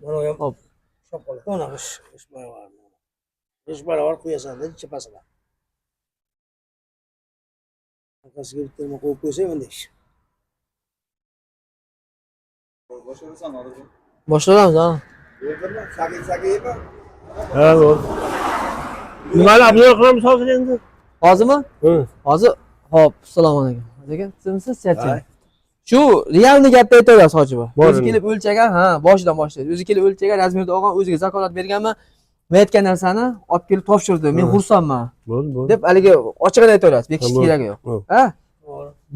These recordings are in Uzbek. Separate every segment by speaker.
Speaker 1: Mana ham
Speaker 2: Hop.
Speaker 1: ushlab qoladi. Mana ish baravar. Ish baravar qo'yasan-da chapasiga. Orqasiga bitta nima qo'yib qo'ysang endi ish.
Speaker 2: Boshlaymiz, ha.
Speaker 3: Ha, bo'ldi. Nimani obzor qilamiz hozir endi?
Speaker 2: Hozirmi? Hozir. Hop, assalomu alaykum. Degan, sizmisiz, charchang. Shu realni gapni aytaverasiz hojiba. O'zi kelib o'lchagan, ha, boshidan boshlaydi. O'zi kelib o'lchagan, razmerni olgan, o'ziga zakolat berganman. Men aytgan narsani olib kelib topshirdi. Men xursandman.
Speaker 3: Bo'ldi, bo'ldi.
Speaker 2: deb haligi ochiqini aytaverasiz. Bekish keragi yo'q. Ha?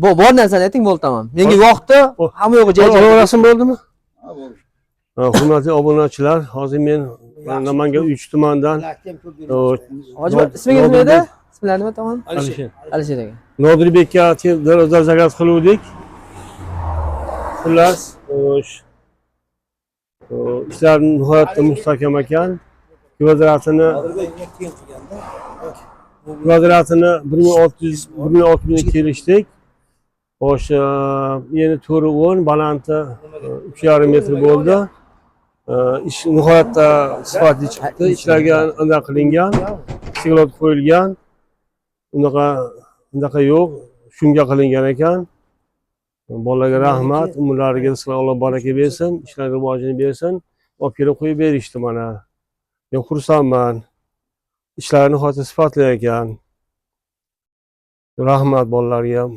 Speaker 2: Bor narsani ayting, bo'ldi tamom. Menga yoqdi, hamma yo'g'i joy-joy.
Speaker 3: Ovorasim bo'ldimi? Ha, bo'ldi. Hurmatli obunachilar, hozir men Namangan 3 tumandan
Speaker 2: hojiba, ismingiz nima edi? Ismlar nima tamom?
Speaker 3: Alisher.
Speaker 2: Alisher aka.
Speaker 3: Nodirbekka darozlar zakaz qiluvdik. Xullas, ishlar nihoyatda mustahkam ekan. Kvadratini 1600 kelishdik. O'sha yeni to'ri 10, balanti 3,5 metr bo'ldi. Ish nihoyatda sifatli chiqdi. Ishlarga unda qilingan, siglot qo'yilgan. Unaqa yo'q, shunga qilingan ekan. Bolalarga rahmat, umrlariga rizqlar Alloh baraka bersin, ishlariga rivojini bersin. Olib kelib qo'yib berishdi mana. Men xursandman. Ishlari nihoyatda sifatli ekan. Rahmat bolalarga ham.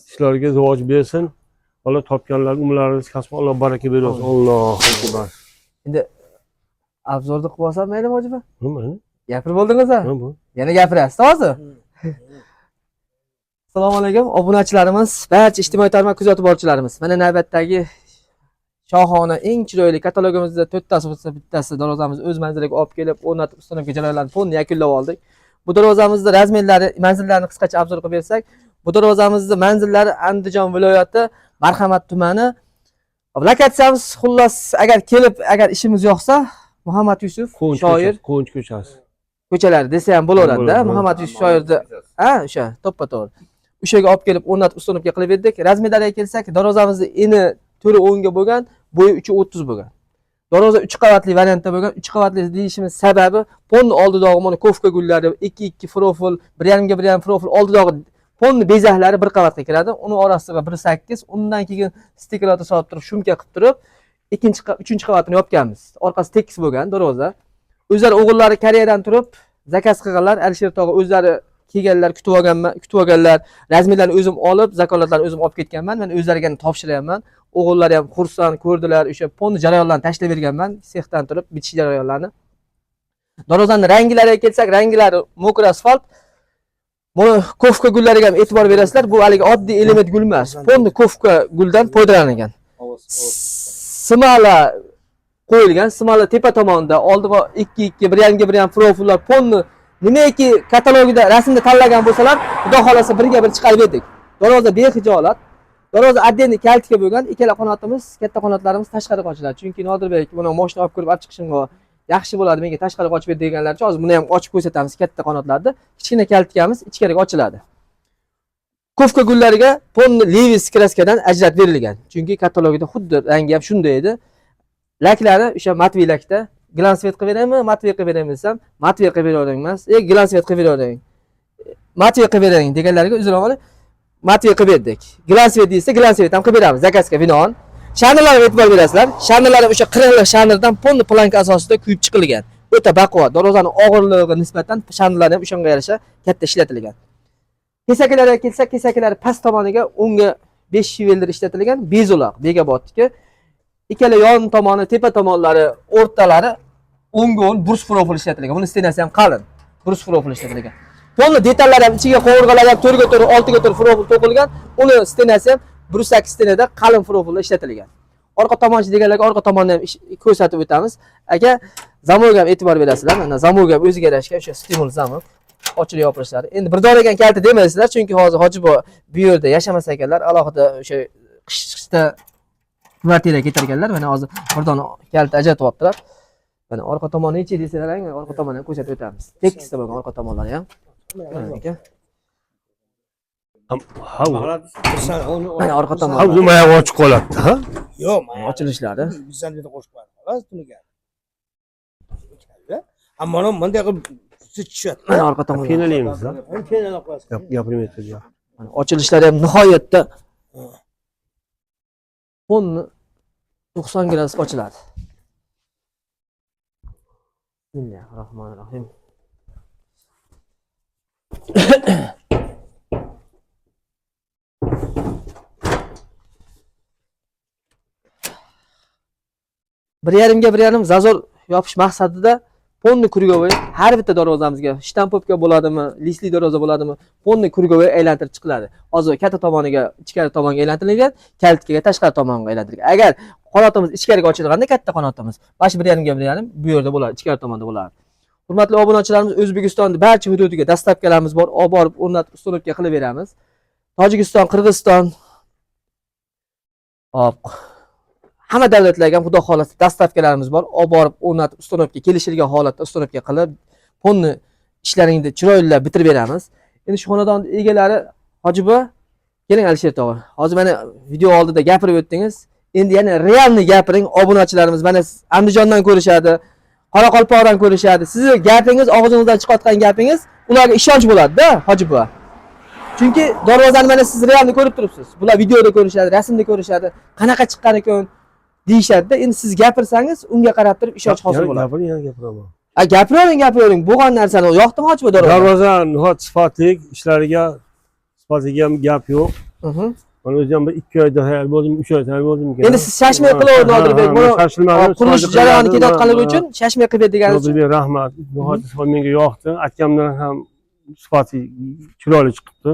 Speaker 3: Ishlarga rivoj bersin. Alloh topganlar umrlaringiz kasb Alloh baraka bersin. Allohu akbar.
Speaker 2: Endi obzorni qilib olsam maylimi hojiba?
Speaker 3: Mayli.
Speaker 2: Gapirib bo'ldingiz-a? Yana gapirasiz hozir. Assalomu alaykum obunachilarimiz, barcha ijtimoiy tarmoq kuzatib boruvchilarimiz. Mana navbatdagi shohona eng chiroyli katalogimizda 4 tasi bo'lsa, bittasi darvozamiz o'z manziliga olib kelib, o'rnatib ustanobga jarayonlarni to'liq yakunlab oldik. Bu darvozamizda razmerlari, manzillarini qisqacha obzor qilib bersak, bu darvozamizda manzillari Andijon viloyati Marhamat tumani. Lokatsiyamiz xullas agar ishimiz yo'qsa, Muhammad Yusuf shoir
Speaker 3: Qo'nch ko'chasi.
Speaker 2: Ko'chalari desa ham bo'laveradi-da. Muhammad Yusuf shoirni, ha, o'sha to'ppa-to'g'ri. O'shaga olib kelib o'rnatib ustanobga qilib berdik. Razmerlarga kelsak, darvozamizda eni to'ri 10 ga bo'lgan, bo'yi 3.30 bo'lgan. Darvoza 3 qavatli variantda bo'lgan. 3 qavatli deyishimiz sababi ponni oldidagi mana kofka gullari, 2 profil, 1,5 ga 1,5 profil oldidagi ponni bezaklari bir qavatga kiradi. Uni orasiga 1.8, undan keyin stikerlarni solib turib, shumka qilib turib, 3-chi qavatini yopganmiz. Orqasi tekis bo'lgan darvoza. O'zlari o'g'illari Koreyadan turib zakaz qilganlar, Alisher tog'a o'zlari kelganlar, kutib olganlar, razmerlarni o'zim olib, zakolatlarni o'zim olib ketganman. Men o'zlariga topshiraman. O'g'illari ham xursand ko'rdilar, o'sha ponni jarayonlarni tashlab berganman, sexdan turib bitish jarayonlarini. Darvozaning ranglariga kelsak, ranglari mokr asfalt. Buni kofka gullariga ham e'tibor berasizlar. Bu haligi oddiy element gul emas. Ponni kofka guldan foydalanilgan. Simala qo'yilgan, simala tepa tomonda oldiga 2 1,5 ga 1,5 profillar ponni nimaki katalogida rasmda tanlagan bo'lsalar, xudo xolasa birga bir chiqarib berdik. Darvoza bexijolat. Darvoza отдельный kaltka bo'lgan. Ikkala qanotimiz, katta qanotlarimiz tashqariga ochiladi. Chunki Nodirbek buni mashina olib kirib olib chiqishimga yaxshi bo'ladi, menga tashqariga ochib ber deganlarcha, hozir buni ham ochib ko'rsatamiz katta qanotlarni. Kichkina kaltkamiz ichkariga ochiladi. Kofka gullariga ponni Levis kraskadan ajratib berilgan. Chunki katalogida xuddi rangi ham shunday edi. Laklari o'sha matviy lakda. Glansvet qilib beraymi, matviy qilib beraymi desam, matviy qilib beravering emas. Glansvet qilib beravering. Matviy qilib bering deganlarga uzr olib, matviy qilib berdik. Glansvet deysa, glansvet ham qilib beramiz zakazga binoan. Shanirlarga e'tibor berasizlar. Shanirlar o'sha 40 shanirdan ponni planka asosida kuyib chiqilgan. O'ta baquvvat. Darvozaning og'irligiga nisbatan shanirlar ham o'shanga yarasha katta ishlatilgan. Kesaklariga kelsak, kesaklari past tomoniga o'ngga 5 shiveldir ishlatilgan, bezo'loq, begabotniki. Ikkala yon tomoni, tepa tomonlari, o'rtalari o'ngga 10 brus profil ishlatilgan. Buni stenasi ham qalin. Brus profil ishlatilgan. Ponni detallari ham ichiga qovurg'alar ham 4 ga 4, 6 ga 4 profil to'qilgan. Uni stenasi ham brus 8 stenada qalin profilda ishlatilgan. Orqa tomonchi deganlarga orqa tomonni ham ko'rsatib o'tamiz. Aka, zamogga ham e'tibor berasizlar. Mana zamogga ham o'ziga yarashgan o'sha stimul zamog. Ochilib yopilishlari. Endi bir doragan kalti demaysizlar, chunki hozir Hojibo bu yerda yashamas ekanlar, alohida o'sha qishda kvartiraga ketarkanlar. Mana hozir bir dona kalti ajratib olibdilar. Mana orqa tomoni necha desalar, orqa tomonni ham ko'rsatib o'tamiz. Tekisda bo'lgan orqa tomonlari ham. Aka.
Speaker 3: Ha,
Speaker 2: mana orqa tomon.
Speaker 3: ha, nima ochiq qoladi, ha?
Speaker 1: Yo'q, mana
Speaker 2: Ochilishlari.
Speaker 1: bizdan yerda qo'shib qo'yadi. Xolos, tuniga. Ammo bunday qilib tushyapti.
Speaker 2: Mana orqa tomonda.
Speaker 3: Qiynalamiz.
Speaker 1: Keyin qo'yasiz.
Speaker 3: Gapirmayapti.
Speaker 2: Mana ochilishlari ham nihoyatda fonni 90 gradus ochiladi. Bismillahirrohmanirrohim. Bir yarim zazor yopish maqsadida ponni krugovoy har bitta darvozamizga shtampovka bo'ladimi, listli darvoza bo'ladimi, ponni krugovoy aylantirib chiqiladi. Hozir katta tomoniga, ichkari tomonga aylantirilgan, kalitkaga tashqari tomonga aylantirilgan. Agar qanotimiz ichkariga ochilganda katta qanotimiz, mana shu 1,5 bu yerda bo'ladi, ichkari tomonda bo'ladi. Hurmatli obunachilarimiz, O'zbekistonning barcha hududiga dastavkalarimiz bor, olib borib o'rnatib ustunovka qilib beramiz. Tojikiston, Qirg'iziston, hop, hamma davlatlarga ham xudo xolasa dastavkalarimiz bor. Olib borib o'rnatib ustunovka kelishilgan holatda ustunovka qilib, ponni ishlaringni chiroyli bitirib beramiz. Endi shu xonadon egalari Hojiba, keling Alisher tog'a. Hozir mana video oldida gapirib o'tdingiz. Endi yana realni gapiring. Obunachilarimiz mana Andijondan ko'rishadi, Qoraqalpoqdan ko'rishadi. Sizni gapingiz, og'zingizdan chiqayotgan gapingiz ularga ishonch bo'ladi-da, Hojiba. Chunki darvozani mana siz realni ko'rib turibsiz. Bular videoda ko'rishadi, rasmda ko'rishadi, qanaqa chiqqan ekan deyishadi-da. Endi siz gapirsangiz, unga qarab turib ishonch hosil bo'ladi.
Speaker 3: Gapiring, yana gapiraman.
Speaker 2: Gapiravering. Bo'lgan narsani yoqdimi Hojiba darvoza?
Speaker 3: Darvoza nihoyat sifatli, ishlariga sifatiga ham gap yo'q. Mana o'zim bir 2 oyda tayyor bo'ldim, 3 oyda tayyor bo'ldim.
Speaker 2: Endi siz shashmay qilaverdi Nodirbek. Buni qurilish jarayoni ketayotganligi uchun shashmay qilib deganingiz uchun.
Speaker 3: Nodirbek, rahmat. Nihoyat sifat menga yoqdi. Akamdan ham sifati chiroyli chiqibdi.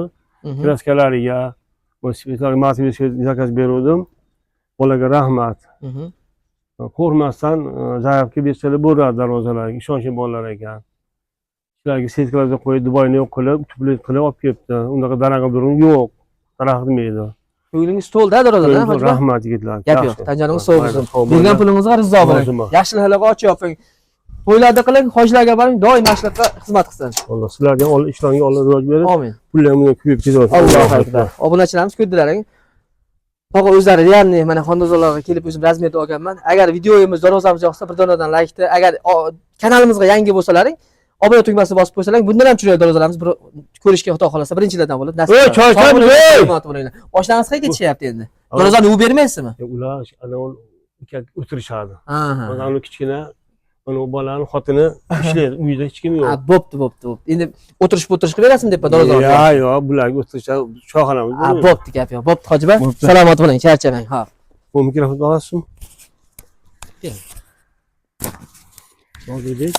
Speaker 3: Kraskalariga, motivasiyaga motivatsiya zakaz berdim. Bolaga rahmat. Qo'rqmasdan zaryadka bersalar bo'ladi darvozalarga, ishonchli bolalar ekan. Shularga setkalarda qo'yib, Dubayni yo'q qilib, tuplik qilib olib kelibdi. Unaqa darag'adurim yo'q. Taraqdirmaydi.
Speaker 2: Ko'nglingiz to'ldi darvozadan, Hojiba.
Speaker 3: Rahmat yigitlar.
Speaker 2: Gap yo'q. Tanjaningiz sovuq bo'lsin. Bergan pulingizga rizo bo'ling. Yaxshiliklarga ochib yoping. To'ylarda qiling, hojilarga boring, doim mashliqqa xizmat qilsin.
Speaker 3: Alloh sizlarga ishlarga Alloh rivoj berib,
Speaker 2: Amin.
Speaker 3: pullarni kuyib ketyapti.
Speaker 2: Allohu akbar. Obunachilarimiz ko'rdilaring. Tog'a o'zlari realni mana xonadonlarga kelib o'zim razmiyat olganman. Agar videomiz, darvozamiz yoqsa bir donadan laykni, agar kanalimizga yangi bo'lsalaring, obuna tugmasini bosib qo'ysalaring, bundan ham chiroyli darvozalarimiz ko'rishga xudo xolasa birinchilardan bo'ladi.
Speaker 3: Ey, choychamiz, ey!
Speaker 2: Oshnangiz qayerga ketishyapti endi? Darvozani yuvib bermaysizmi?
Speaker 3: Ular ana o'tirishadi.
Speaker 2: Aha.
Speaker 3: Mana kichkina mana bolani xotini ishlaydi, uyda hech kim yo'q.
Speaker 2: Ha, bo'pti. Endi o'tirish qilib berasizmi deb darvozani?
Speaker 3: Yo'q, bularga o'tirishadi, choyxonamiz bor.
Speaker 2: Ha, bo'pti, gap yo'q. Bo'pti, Hojiba. Salomat bo'ling, charchamang. Ha.
Speaker 3: Bu mikrofonni olasizmi?
Speaker 2: Keling.
Speaker 3: Nodirbek